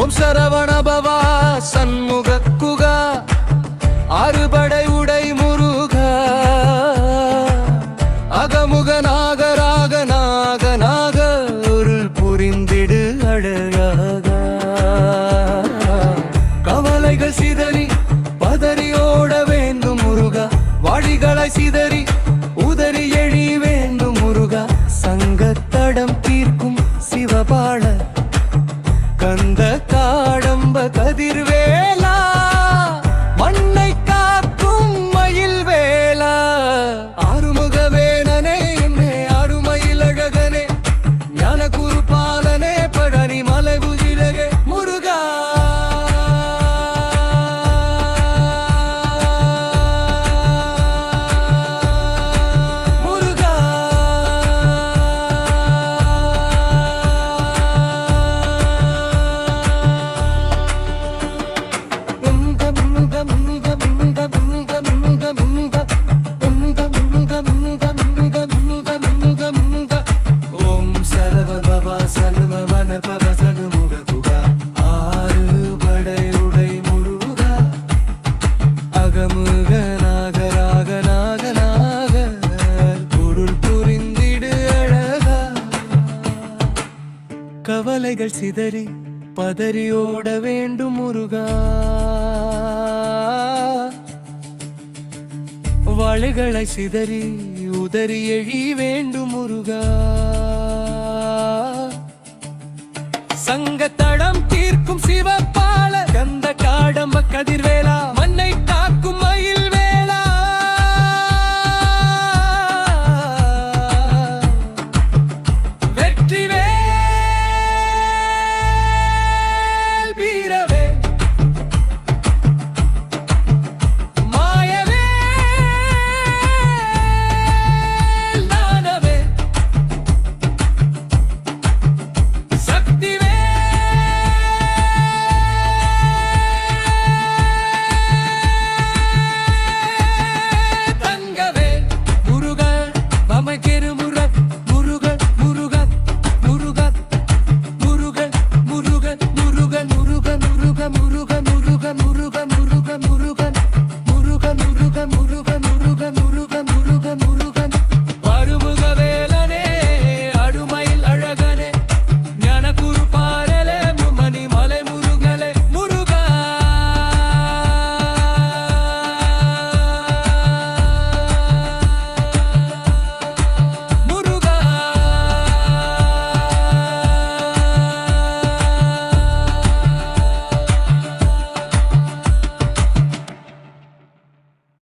ஓம் சரவண பவா சண்முக குகா அறுபடை உடை முருகா அகமுக நாகராக நாக நாக அருள் புரிந்திடு அழகாக கவலைகள் சிதறி பதறி ஓட வேண்டும் முருகா வாழிகளை சிதறி உதறி எழி வேண்டும் முருகா சங்கத்தடம் தீர்க்கும் சிவபாள கந்த காடம்ப கதிர்வேலா மண்ணை காக்கும் மயில் வேலா ஆறுமுகவேனனே என்னே ஆறுமயில் அழகனே ஞான குருபாலனே பழனி மலை புஜிலகே முருகா கவலைகள் சிதறி பதறி ஓட வேண்டும் முருகா வாழைகளை சிதறி உதறி எழி வேண்டும் முருகா சங்கத்த